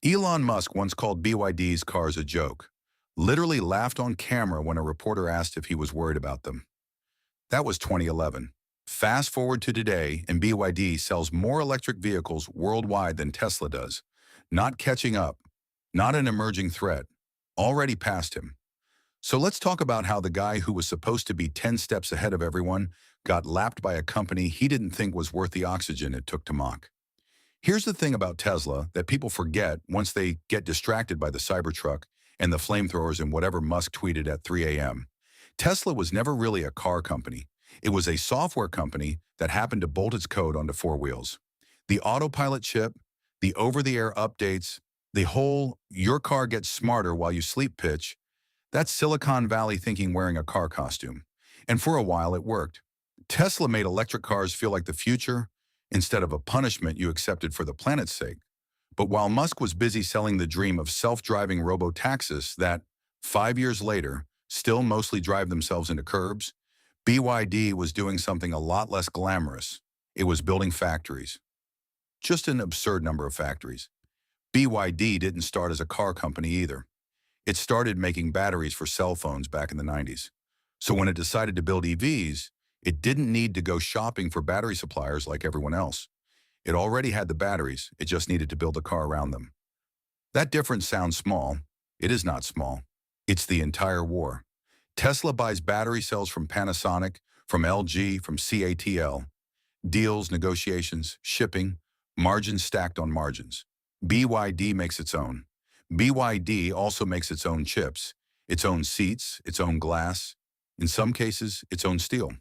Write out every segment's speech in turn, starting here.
Elon Musk once called BYD's cars a joke, literally laughed on camera when a reporter asked if he was worried about them. That was 2011. Fast forward to today, and BYD sells more electric vehicles worldwide than Tesla does. Not catching up, not an emerging threat, already past him. So let's talk about how the guy who was supposed to be 10 steps ahead of everyone got lapped by a company he didn't think was worth the oxygen it took to mock. Here's the thing about Tesla that people forget once they get distracted by the Cybertruck and the flamethrowers and whatever Musk tweeted at 3 a.m. Tesla was never really a car company. It was a software company that happened to bolt its code onto four wheels. The autopilot chip, the over-the-air updates, the whole "your car gets smarter while you sleep" pitch, that's Silicon Valley thinking wearing a car costume. And for a while it worked. Tesla made electric cars feel like the future instead of a punishment you accepted for the planet's sake. But while Musk was busy selling the dream of self-driving robo-taxis that, 5 years later, still mostly drive themselves into curbs, BYD was doing something a lot less glamorous. It was building factories. Just an absurd number of factories. BYD didn't start as a car company either. It started making batteries for cell phones back in the 90s. So when it decided to build EVs, it didn't need to go shopping for battery suppliers like everyone else. It already had the batteries, it just needed to build a car around them. That difference sounds small. It is not small. It's the entire war. Tesla buys battery cells from Panasonic, from LG, from CATL. Deals, negotiations, shipping, margins stacked on margins. BYD makes its own. BYD also makes its own chips, its own seats, its own glass, in some cases, its own steel.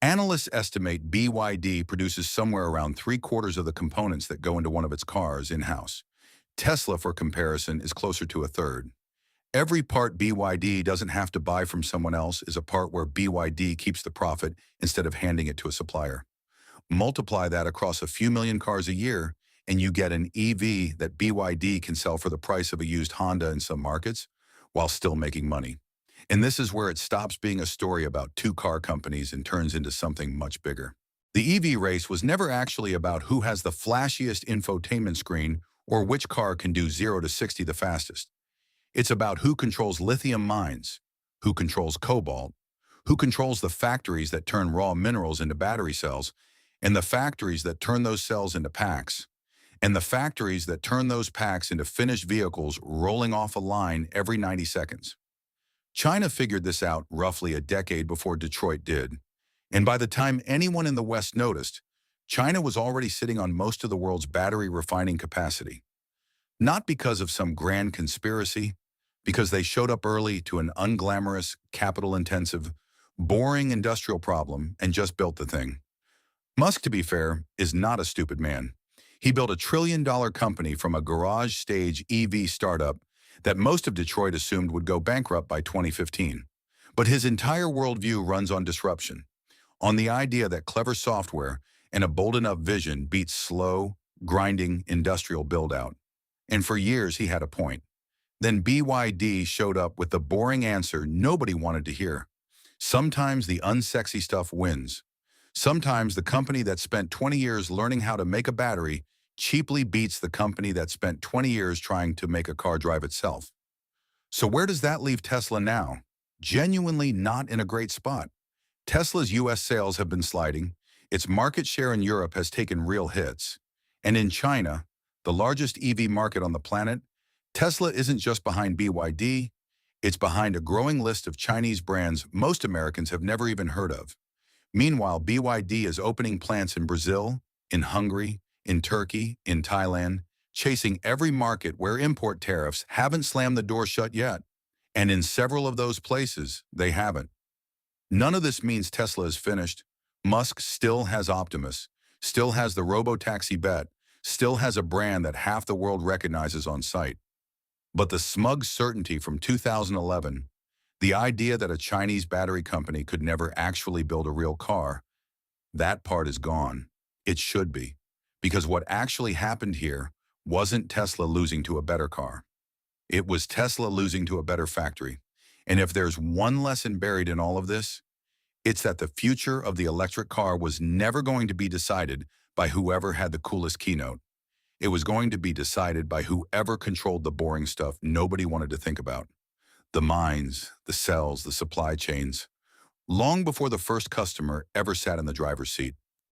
Analysts estimate BYD produces somewhere around 3/4 of the components that go into one of its cars in-house. Tesla, for comparison, is closer to a third. Every part BYD doesn't have to buy from someone else is a part where BYD keeps the profit instead of handing it to a supplier. Multiply that across a few million cars a year, and you get an EV that BYD can sell for the price of a used Honda in some markets, while still making money. And this is where it stops being a story about two car companies and turns into something much bigger. The EV race was never actually about who has the flashiest infotainment screen or which car can do 0 to 60 the fastest. It's about who controls lithium mines, who controls cobalt, who controls the factories that turn raw minerals into battery cells, and the factories that turn those cells into packs, and the factories that turn those packs into finished vehicles rolling off a line every 90 seconds. China figured this out roughly a decade before Detroit did, and by the time anyone in the West noticed, China was already sitting on most of the world's battery refining capacity. Not because of some grand conspiracy, because they showed up early to an unglamorous, capital-intensive, boring industrial problem and just built the thing. Musk, to be fair, is not a stupid man. He built a trillion-dollar company from a garage-stage EV startup that most of Detroit assumed would go bankrupt by 2015. But his entire worldview runs on disruption, on the idea that clever software and a bold enough vision beats slow, grinding industrial build-out. And for years he had a point. Then BYD showed up with the boring answer nobody wanted to hear. Sometimes the unsexy stuff wins. Sometimes the company that spent 20 years learning how to make a battery cheaply beats the company that spent 20 years trying to make a car drive itself. So where does that leave Tesla now? Genuinely not in a great spot. Tesla's US sales have been sliding, its market share in Europe has taken real hits. And in China, the largest EV market on the planet, Tesla isn't just behind BYD, it's behind a growing list of Chinese brands most Americans have never even heard of. Meanwhile, BYD is opening plants in Brazil, in Hungary, in Turkey, in Thailand, chasing every market where import tariffs haven't slammed the door shut yet. And in several of those places, they haven't. None of this means Tesla is finished. Musk still has Optimus, still has the robo-taxi bet, still has a brand that half the world recognizes on sight. But the smug certainty from 2011, the idea that a Chinese battery company could never actually build a real car, that part is gone. It should be. Because what actually happened here wasn't Tesla losing to a better car. It was Tesla losing to a better factory. And if there's one lesson buried in all of this, it's that the future of the electric car was never going to be decided by whoever had the coolest keynote. It was going to be decided by whoever controlled the boring stuff nobody wanted to think about. The mines, the cells, the supply chains. Long before the first customer ever sat in the driver's seat.